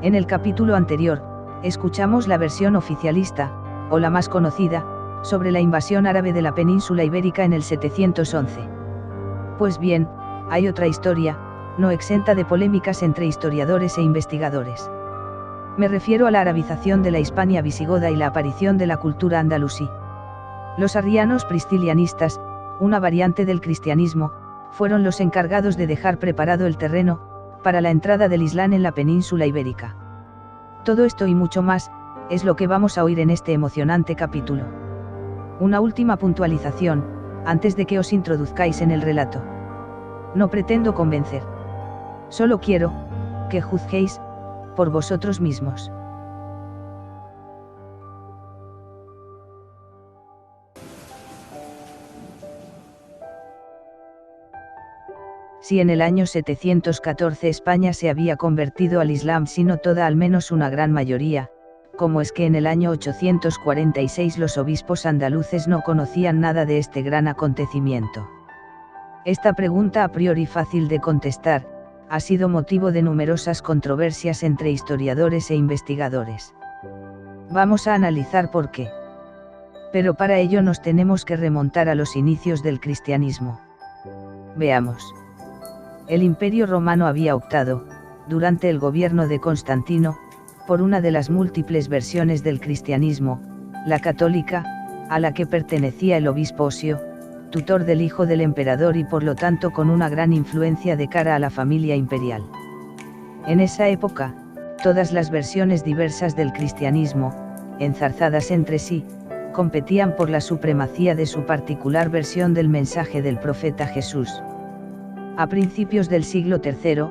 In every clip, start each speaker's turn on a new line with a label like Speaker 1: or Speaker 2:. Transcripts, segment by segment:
Speaker 1: En el capítulo anterior, escuchamos la versión oficialista, o la más conocida, sobre la invasión árabe de la península ibérica en el 711. Pues bien, hay otra historia, no exenta de polémicas entre historiadores e investigadores. Me refiero a la arabización de la Hispania visigoda y la aparición de la cultura andalusí. Los arrianos priscilianistas, una variante del cristianismo, fueron los encargados de dejar preparado el terreno para la entrada del Islam en la península ibérica. Todo esto y mucho más es lo que vamos a oír en este emocionante capítulo. Una última puntualización, antes de que os introduzcáis en el relato. No pretendo convencer. Solo quiero que juzguéis por vosotros mismos. Si en el año 714 España se había convertido al Islam, si no toda, al menos una gran mayoría, ¿cómo es que en el año 846 los obispos andaluces no conocían nada de este gran acontecimiento? Esta pregunta, a priori fácil de contestar, ha sido motivo de numerosas controversias entre historiadores e investigadores. Vamos a analizar por qué. Pero para ello nos tenemos que remontar a los inicios del cristianismo. Veamos. El Imperio Romano había optado, durante el gobierno de Constantino, por una de las múltiples versiones del cristianismo, la católica, a la que pertenecía el obispo Osio, tutor del hijo del emperador y por lo tanto con una gran influencia de cara a la familia imperial. En esa época, todas las versiones diversas del cristianismo, enzarzadas entre sí, competían por la supremacía de su particular versión del mensaje del profeta Jesús. A principios del siglo III,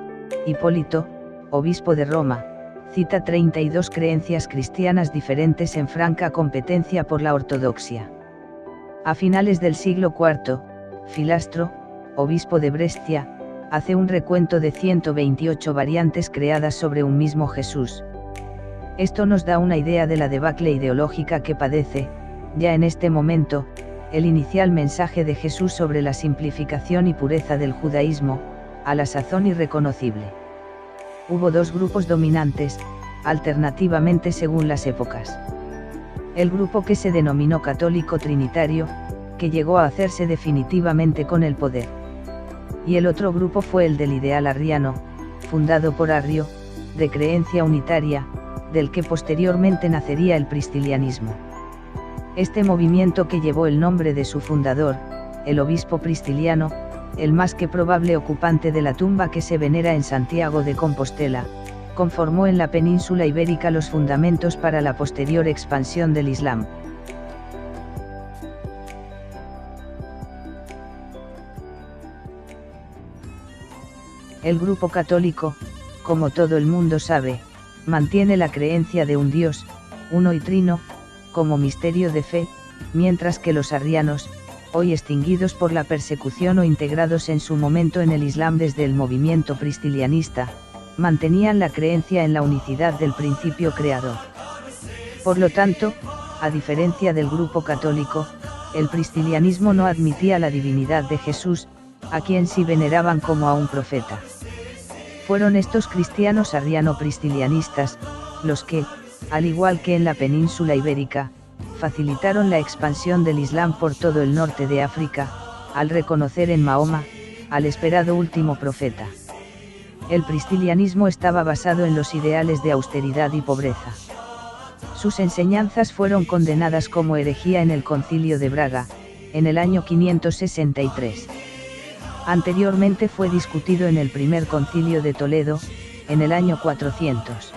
Speaker 1: Hipólito, obispo de Roma, cita 32 creencias cristianas diferentes en franca competencia por la ortodoxia. A finales del siglo IV, Filastro, obispo de Brescia, hace un recuento de 128 variantes creadas sobre un mismo Jesús. Esto nos da una idea de la debacle ideológica que padece, ya en este momento, el inicial mensaje de Jesús sobre la simplificación y pureza del judaísmo, a la sazón irreconocible. Hubo dos grupos dominantes, alternativamente según las épocas. El grupo que se denominó católico trinitario, que llegó a hacerse definitivamente con el poder. Y el otro grupo fue el del ideal arriano, fundado por Arrio, de creencia unitaria, del que posteriormente nacería el priscilianismo. Este movimiento, que llevó el nombre de su fundador, el obispo prisciliano, el más que probable ocupante de la tumba que se venera en Santiago de Compostela, conformó en la península ibérica los fundamentos para la posterior expansión del Islam. El grupo católico, como todo el mundo sabe, mantiene la creencia de un Dios, uno y trino, como misterio de fe, mientras que los arrianos, hoy extinguidos por la persecución o integrados en su momento en el Islam desde el movimiento priscilianista, mantenían la creencia en la unicidad del principio creador. Por lo tanto, a diferencia del grupo católico, el priscilianismo no admitía la divinidad de Jesús, a quien sí veneraban como a un profeta. Fueron estos cristianos arriano-priscilianistas, los que, al igual que en la península ibérica, facilitaron la expansión del Islam por todo el norte de África, al reconocer en Mahoma, al esperado último profeta. El priscilianismo estaba basado en los ideales de austeridad y pobreza. Sus enseñanzas fueron condenadas como herejía en el Concilio de Braga, en el año 563. Anteriormente fue discutido en el primer Concilio de Toledo, en el año 400.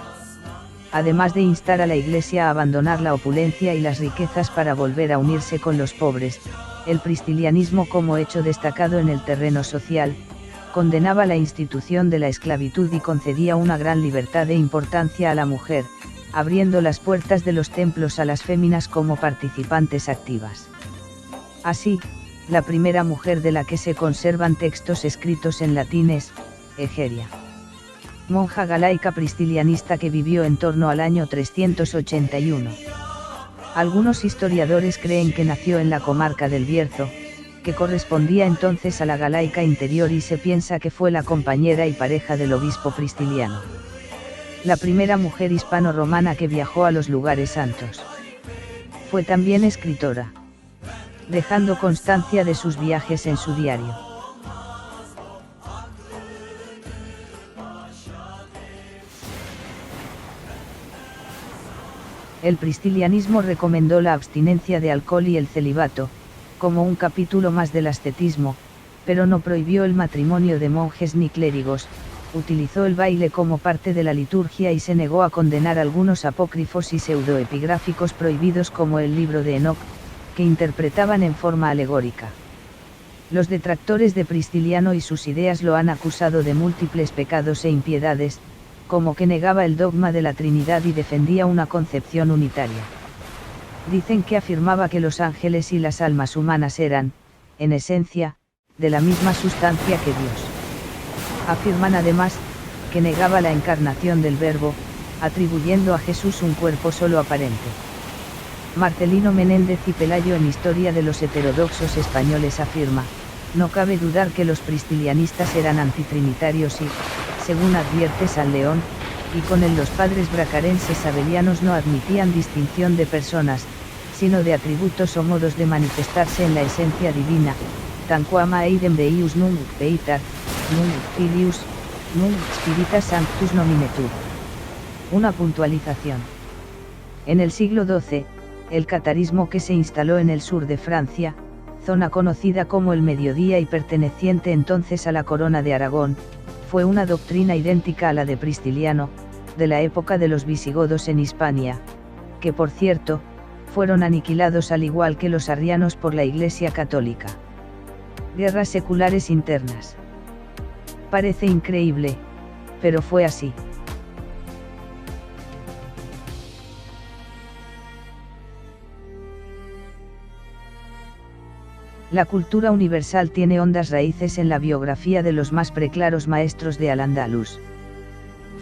Speaker 1: Además de instar a la Iglesia a abandonar la opulencia y las riquezas para volver a unirse con los pobres, el priscilianismo, como hecho destacado en el terreno social, condenaba la institución de la esclavitud y concedía una gran libertad e importancia a la mujer, abriendo las puertas de los templos a las féminas como participantes activas. Así, la primera mujer de la que se conservan textos escritos en latín es Egeria, monja galaica priscilianista que vivió en torno al año 381. Algunos historiadores creen que nació en la comarca del Bierzo, que correspondía entonces a la Galaica Interior, y se piensa que fue la compañera y pareja del obispo prisciliano. la primera mujer hispano-romana que viajó a los lugares santos. Fue también escritora, dejando constancia de sus viajes en su diario. El pristilianismo recomendó la abstinencia de alcohol y el celibato, como un capítulo más del ascetismo, pero no prohibió el matrimonio de monjes ni clérigos, utilizó el baile como parte de la liturgia y se negó a condenar algunos apócrifos y pseudoepigráficos prohibidos como el libro de Enoc, que interpretaban en forma alegórica. Los detractores de Pristiliano y sus ideas lo han acusado de múltiples pecados e impiedades, como que negaba el dogma de la Trinidad y defendía una concepción unitaria. Dicen que afirmaba que los ángeles y las almas humanas eran, en esencia, de la misma sustancia que Dios. Afirman además, que negaba la encarnación del Verbo, atribuyendo a Jesús un cuerpo solo aparente. Marcelino Menéndez y Pelayo en Historia de los heterodoxos españoles afirma, no cabe dudar que los pristilianistas eran antitrinitarios y, según advierte San León, y con él los padres bracarenses abelianos no admitían distinción de personas, sino de atributos o modos de manifestarse en la esencia divina, tanquam eidem Deus nunc peitar, nunc filius, nunc spiritus sanctus nominetur. Una puntualización. En el siglo XII, el catarismo que se instaló en el sur de Francia, zona conocida como el Mediodía y perteneciente entonces a la Corona de Aragón, fue una doctrina idéntica a la de Pristiliano, de la época de los visigodos en Hispania, que por cierto, fueron aniquilados al igual que los arrianos por la Iglesia Católica. Guerras seculares internas. Parece increíble, pero fue así. La cultura universal tiene hondas raíces en la biografía de los más preclaros maestros de Al-Ándalus.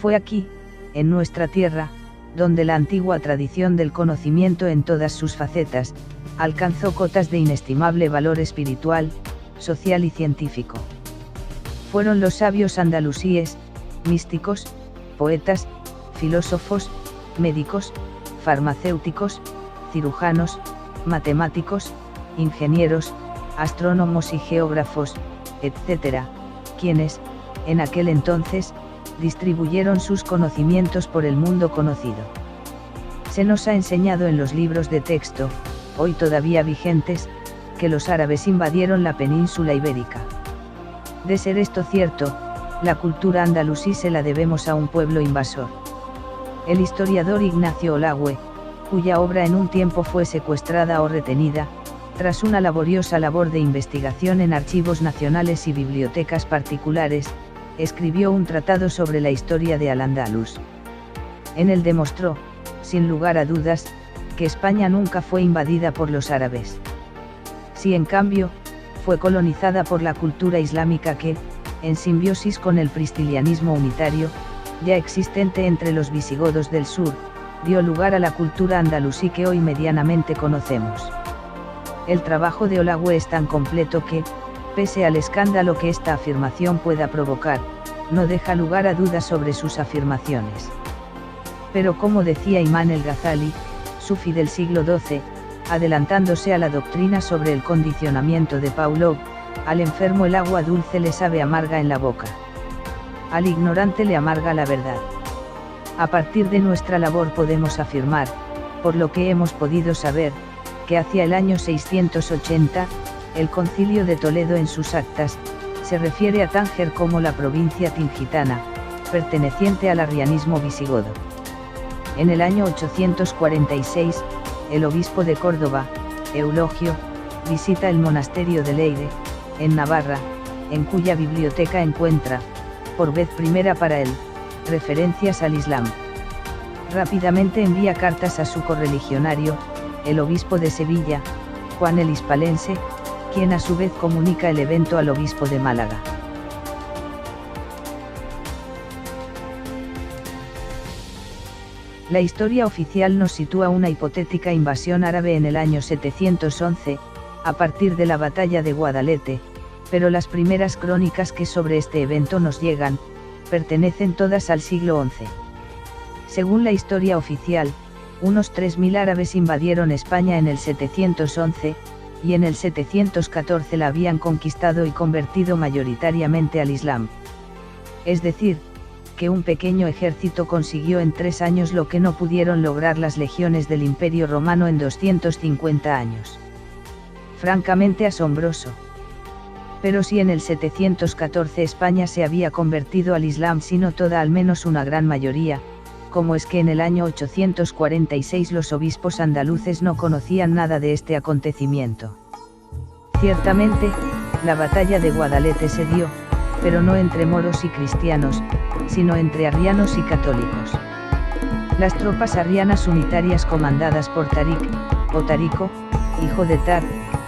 Speaker 1: Fue aquí, en nuestra tierra, donde la antigua tradición del conocimiento en todas sus facetas, alcanzó cotas de inestimable valor espiritual, social y científico. Fueron los sabios andalusíes, místicos, poetas, filósofos, médicos, farmacéuticos, cirujanos, matemáticos, ingenieros, astrónomos y geógrafos, etc., quienes, en aquel entonces, distribuyeron sus conocimientos por el mundo conocido. Se nos ha enseñado en los libros de texto, hoy todavía vigentes, que los árabes invadieron la península ibérica. De ser esto cierto, la cultura andalusí se la debemos a un pueblo invasor. El historiador Ignacio Olagüe, cuya obra en un tiempo fue secuestrada o retenida, tras una laboriosa labor de investigación en archivos nacionales y bibliotecas particulares, escribió un tratado sobre la historia de Al-Ándalus. En él demostró, sin lugar a dudas, que España nunca fue invadida por los árabes. Sí, en cambio, fue colonizada por la cultura islámica que, en simbiosis con el pristilianismo unitario, ya existente entre los visigodos del sur, dio lugar a la cultura andalusí que hoy medianamente conocemos. El trabajo de Olagüe es tan completo que, pese al escándalo que esta afirmación pueda provocar, no deja lugar a dudas sobre sus afirmaciones. Pero como decía Imán el-Ghazali, sufí del siglo XII, adelantándose a la doctrina sobre el condicionamiento de Pavlov, al enfermo el agua dulce le sabe amarga en la boca. Al ignorante le amarga la verdad. A partir de nuestra labor podemos afirmar, por lo que hemos podido saber, que hacia el año 680, el Concilio de Toledo en sus actas, se refiere a Tánger como la provincia tingitana, perteneciente al arrianismo visigodo. En el año 846, el obispo de Córdoba, Eulogio, visita el monasterio de Leyde, en Navarra, en cuya biblioteca encuentra, por vez primera para él, referencias al Islam. Rápidamente envía cartas a su correligionario, el obispo de Sevilla, Juan el Hispalense, quien a su vez comunica el evento al obispo de Málaga. La historia oficial nos sitúa una hipotética invasión árabe en el año 711, a partir de la batalla de Guadalete, pero las primeras crónicas que sobre este evento nos llegan, pertenecen todas al siglo XI. Según la historia oficial, unos 3.000 árabes invadieron España en el 711, y en el 714 la habían conquistado y convertido mayoritariamente al Islam. Es decir, que un pequeño ejército consiguió en 3 años lo que no pudieron lograr las legiones del Imperio Romano en 250 años. Francamente asombroso. Pero si en el 714 España se había convertido al Islam, si no toda, al menos una gran mayoría, ¿cómo es que en el año 846 los obispos andaluces no conocían nada de este acontecimiento? Ciertamente, la batalla de Guadalete se dio, pero no entre moros y cristianos, sino entre arrianos y católicos. Las tropas arrianas unitarias comandadas por Tarik, o Tarico, hijo de Tar,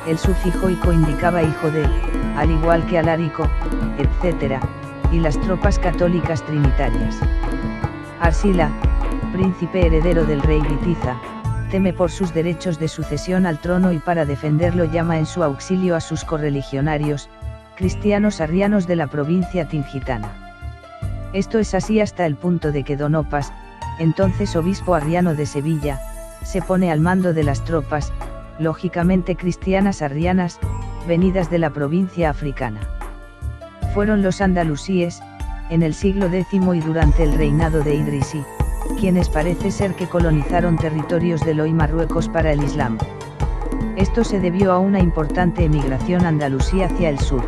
Speaker 1: el sufijo ico indicaba hijo de, al igual que Alarico, etc., y las tropas católicas trinitarias. Arsila, príncipe heredero del rey Bitiza, teme por sus derechos de sucesión al trono y para defenderlo llama en su auxilio a sus correligionarios, cristianos arrianos de la provincia tingitana. Esto es así hasta el punto de que Don Opas, entonces obispo arriano de Sevilla, se pone al mando de las tropas, lógicamente cristianas arrianas, venidas de la provincia africana. Fueron los andalusíes, en el siglo X y durante el reinado de Idrisi, quienes parece ser que colonizaron territorios del hoy Marruecos para el Islam. Esto se debió a una importante emigración andalusí hacia el sur.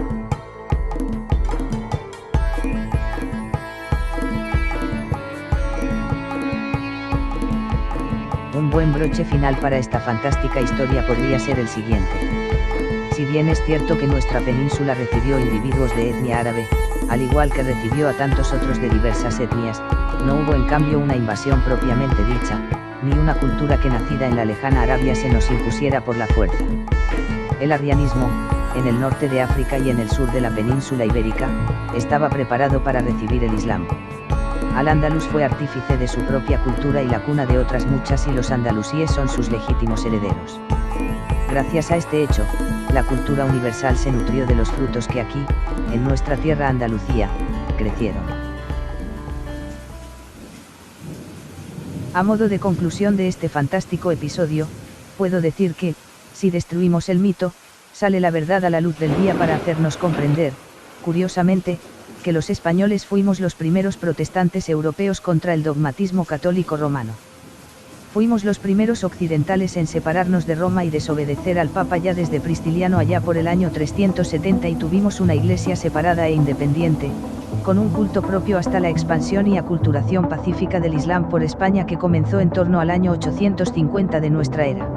Speaker 1: Un buen broche final para esta fantástica historia podría ser el siguiente. Si bien es cierto que nuestra península recibió individuos de etnia árabe, al igual que recibió a tantos otros de diversas etnias, no hubo en cambio una invasión propiamente dicha, ni una cultura que nacida en la lejana Arabia se nos impusiera por la fuerza. El arrianismo, en el norte de África y en el sur de la península ibérica, estaba preparado para recibir el Islam. Al-Ándalus fue artífice de su propia cultura y la cuna de otras muchas, y los andalusíes son sus legítimos herederos. Gracias a este hecho, la cultura universal se nutrió de los frutos que aquí, en nuestra tierra Andalucía, crecieron. A modo de conclusión de este fantástico episodio, puedo decir que, si destruimos el mito, sale la verdad a la luz del día para hacernos comprender, curiosamente, que los españoles fuimos los primeros protestantes europeos contra el dogmatismo católico romano. Fuimos los primeros occidentales en separarnos de Roma y desobedecer al Papa ya desde Pristiliano allá por el año 370, y tuvimos una iglesia separada e independiente, con un culto propio hasta la expansión y aculturación pacífica del Islam por España que comenzó en torno al año 850 de nuestra era.